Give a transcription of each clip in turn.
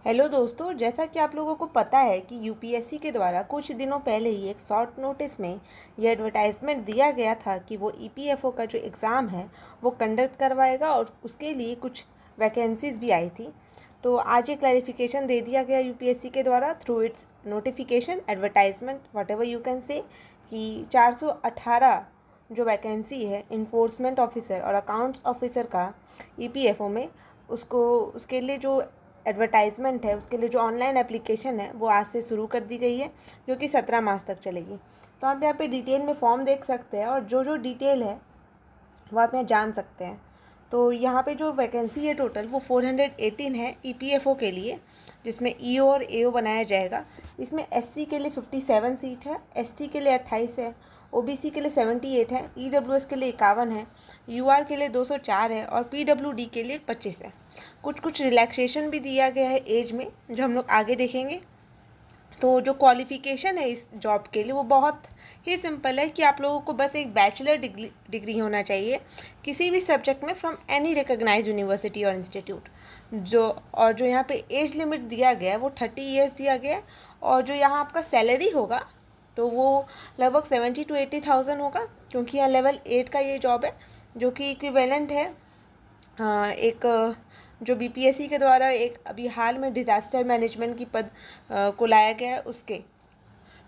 Hello दोस्तों, जैसा कि आप लोगों को पता है कि यूपीएससी के द्वारा कुछ दिनों पहले ही एक शॉर्ट नोटिस में ये एडवर्टाइजमेंट दिया गया था कि वो ईपीएफओ का जो एग्ज़ाम है वो कंडक्ट करवाएगा और उसके लिए कुछ वैकेंसीज भी आई थी। तो आज ये क्लैरिफिकेशन दे दिया गया यूपीएससी के द्वारा through it's notification advertisement what ever you can say कि 418 जो वैकेंसी है इन्फोर्समेंट ऑफिसर और अकाउंट्स ऑफिसर का ईपीएफओ में उसको उसके लिए जो एडवर्टाइजमेंट है उसके लिए जो ऑनलाइन एप्लीकेशन है वो आज से शुरू कर दी गई है, जो कि 17 मार्च तक चलेगी। तो आप यहाँ पे डिटेल में फॉर्म देख सकते हैं और जो जो डिटेल है वो आप यहाँ जान सकते हैं। तो यहाँ पे जो वैकेंसी है टोटल वो 418 है ईपीएफओ के लिए, जिसमें ईओ और एओ बनाया जाएगा। इसमें एससी के लिए 57 सीट है, एसटी के लिए 28 है, ओबीसी के लिए 78 है, ईडब्ल्यूएस के लिए 51 है, यूआर के लिए 204 है और पीडब्ल्यूडी के लिए 25 है। कुछ रिलैक्सेशन भी दिया गया है एज में, जो हम लोग आगे देखेंगे। तो जो क्वालिफ़िकेशन है इस जॉब के लिए वो बहुत ही सिंपल है कि आप लोगों को बस एक बैचलर डिग्री होना चाहिए किसी भी सब्जेक्ट में फ्रॉम एनी रिकॉग्नाइज्ड यूनिवर्सिटी और इंस्टीट्यूट। जो यहाँ पे एज लिमिट दिया गया है वो 30 ईयर्स दिया गया है। और जो यहाँ आपका सैलरी होगा तो वो लगभग 70 to 80,000 होगा, क्योंकि यहाँ लेवल 8 का ये जॉब है, जो कि इक्विवेलेंट है एक जो बीपीएससी के द्वारा एक अभी हाल में डिज़ास्टर मैनेजमेंट की पद को लाया गया है उसके।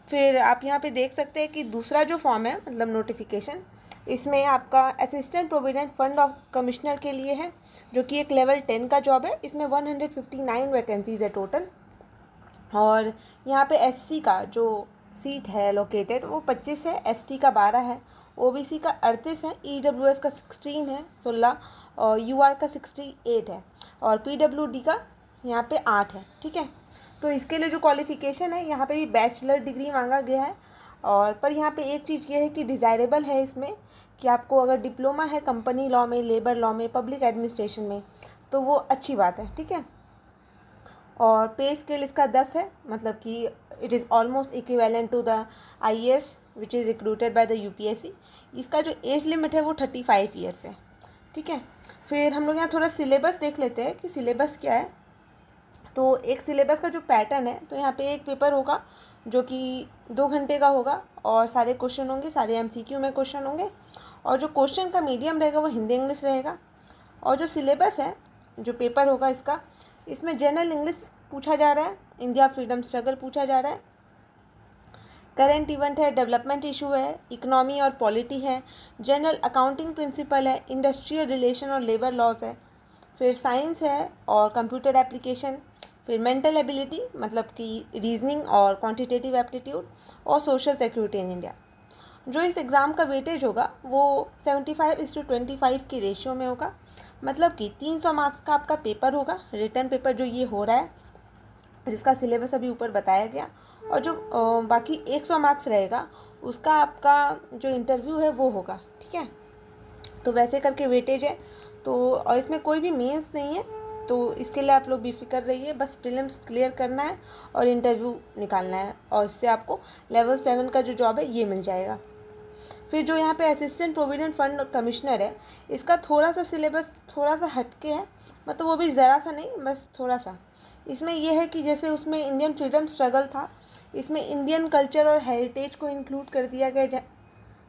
फिर आप यहाँ पे देख सकते हैं कि दूसरा जो फॉर्म है मतलब नोटिफिकेशन, इसमें आपका assistant provident fund of commissioner के लिए है, जो कि एक लेवल 10 का जॉब है। इसमें 159 वैकेंसीज है टोटल। और यहाँ पे एससी का जो सीट है लोकेटेड वो 25 है, एसटी का 12 है, ओबीसी का 38 है, ईडब्ल्यूएस का 16 है 16 और यूआर का 68 है और पीडब्ल्यूडी का यहाँ पे 8 है। ठीक है, तो इसके लिए जो क्वालिफ़िकेशन है यहाँ पे भी बैचलर डिग्री मांगा गया है। और पर यहाँ पे एक चीज़ ये है कि डिज़ायरेबल है इसमें कि आपको अगर डिप्लोमा है कंपनी लॉ में, लेबर लॉ में, पब्लिक एडमिनिस्ट्रेशन में, तो वो अच्छी बात है। ठीक है, और पे स्केल इसका 10 है, मतलब कि it is almost equivalent to the IAS which is recruited by the UPSC. इसका जो एज लिमिट है वो 35 ईयर्स है। ठीक है, फिर हम लोग यहाँ थोड़ा सिलेबस देख लेते हैं कि सिलेबस क्या है। तो एक सिलेबस का जो पैटर्न है, तो यहाँ पे एक पेपर होगा जो कि 2 घंटे का होगा और सारे क्वेश्चन होंगे, सारे एमसीक्यू में क्वेश्चन होंगे। और जो क्वेश्चन का मीडियम रहेगा वो हिंदी इंग्लिश रहेगा। और जो सिलेबस है, जो पेपर होगा इसका, इसमें जनरल इंग्लिश पूछा जा रहा है, इंडिया फ्रीडम स्ट्रगल पूछा जा रहा है, करेंट इवेंट है, डेवलपमेंट इशू है, इकोनॉमी और पॉलिटी है, जनरल अकाउंटिंग प्रिंसिपल है, इंडस्ट्रियल रिलेशन और लेबर लॉज है, फिर साइंस है और कंप्यूटर एप्लीकेशन, फिर मेंटल एबिलिटी मतलब कि रीजनिंग और क्वांटिटेटिव एप्टीट्यूड और सोशल सिक्योरिटी इन इंडिया। जो इस एग्ज़ाम का वेटेज होगा वो 75:25 के रेशियो में होगा, मतलब कि 300 मार्क्स का आपका पेपर होगा, रिटर्न पेपर जो ये हो रहा है जिसका सिलेबस अभी ऊपर बताया गया। और जो बाकी 100 मार्क्स रहेगा उसका आपका जो इंटरव्यू है वो होगा। ठीक है, तो वैसे करके वेटेज है। तो और इसमें कोई भी मेंस नहीं है, तो इसके लिए आप लोग बेफिक्र रहिए, बस प्रीलिम्स क्लियर करना है और इंटरव्यू निकालना है और इससे आपको लेवल 7 का जो जॉब है ये मिल जाएगा। फिर जो यहाँ पे असिस्टेंट प्रोविडेंट फंड कमिश्नर है, इसका थोड़ा सा सिलेबस थोड़ा सा हटके है, मतलब वो भी ज़रा सा नहीं, बस थोड़ा सा। इसमें यह है कि जैसे उसमें इंडियन फ्रीडम स्ट्रगल था, इसमें इंडियन कल्चर और हेरिटेज को इंक्लूड कर दिया गया,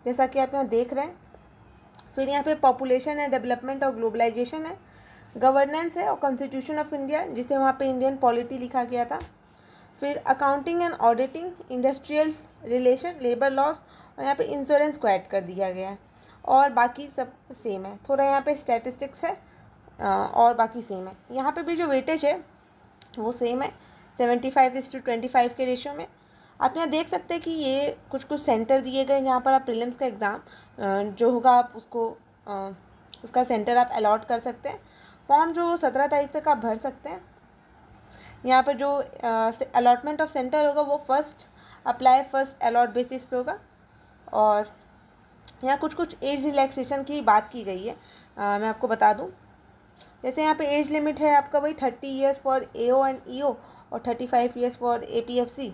जैसा कि आप यहाँ देख रहे हैं। फिर यहाँ पे पॉपुलेशन है, डेवलपमेंट और ग्लोबलाइजेशन है, गवर्नेंस है और कॉन्स्टिट्यूशन ऑफ इंडिया, जिसे वहाँ पे इंडियन पॉलिटी लिखा गया था। फिर accounting and auditing, industrial relation, labour laws और यहाँ पे इंश्योरेंस को ऐड कर दिया गया है। और बाकी सब सेम है, थोड़ा यहाँ पे स्टैटिस्टिक्स है और बाकी सेम है। यहाँ पे भी जो वेटेज है वो सेम है, 75:25 के रेशियो में। आप यहाँ देख सकते हैं कि ये कुछ सेंटर दिए गए, यहाँ पर आप प्रीलिम्स का एग्ज़ाम जो होगा आप उसको उसका सेंटर आप अलॉट कर सकते हैं। फॉर्म जो 17 तारीख तक आप भर सकते हैं। यहाँ पर जो अलॉटमेंट ऑफ सेंटर होगा वो first apply first allot basis पे होगा। और यहाँ कुछ एज रिलैक्सेशन की बात की गई है, मैं आपको बता दूँ। जैसे यहाँ पे एज लिमिट है आपका वही 30 years for AO and EO और 35 ईयर्स फॉर एपीएफसी।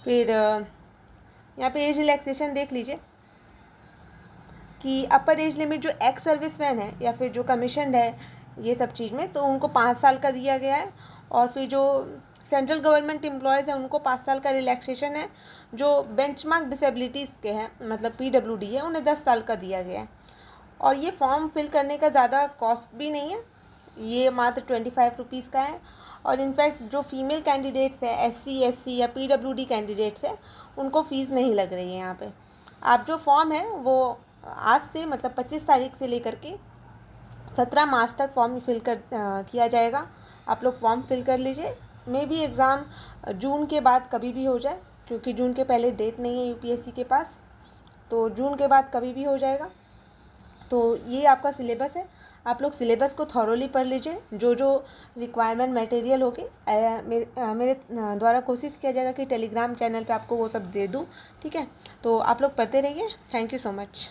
फिर यहाँ पे एज रिलैक्सेशन देख लीजिए कि अपर एज लिमिट जो एक्स सर्विसमैन है या फिर जो कमीशन है ये सब चीज़ में, तो उनको 5 साल का दिया गया है। और फिर जो सेंट्रल गवर्नमेंट एम्प्लॉयज़ हैं उनको 5 साल का रिलैक्सेशन है। जो बेंचमार्क डिसेबिलिटीज़ के हैं मतलब PWD है उन्हें 10 साल का दिया गया है। और ये फॉर्म फिल करने का ज़्यादा कॉस्ट भी नहीं है, ये मात्र 25 रुपीज़ का है। और इनफैक्ट जो फीमेल कैंडिडेट्स हैं SC SC या PWD कैंडिडेट्स हैं उनको फ़ीस नहीं लग रही है यहाँ पे। आप जो फॉर्म है वो आज से मतलब 25 तारीख से लेकर के 17 मार्च तक फॉर्म फिल किया जाएगा। आप लोग फॉर्म फिल कर लीजिए। मे बी एग्ज़ाम जून के बाद कभी भी हो जाए, क्योंकि जून के पहले डेट नहीं है UPSC के पास, तो जून के बाद कभी भी हो जाएगा। तो ये आपका सिलेबस है, आप लोग सिलेबस को थॉरोली पढ़ लीजिए। जो जो रिक्वायरमेंट मटेरियल होगी मेरे द्वारा कोशिश किया जाएगा कि टेलीग्राम चैनल पे आपको वो सब दे दूँ, ठीक है। तो आप लोग पढ़ते रहिए। Thank you so much.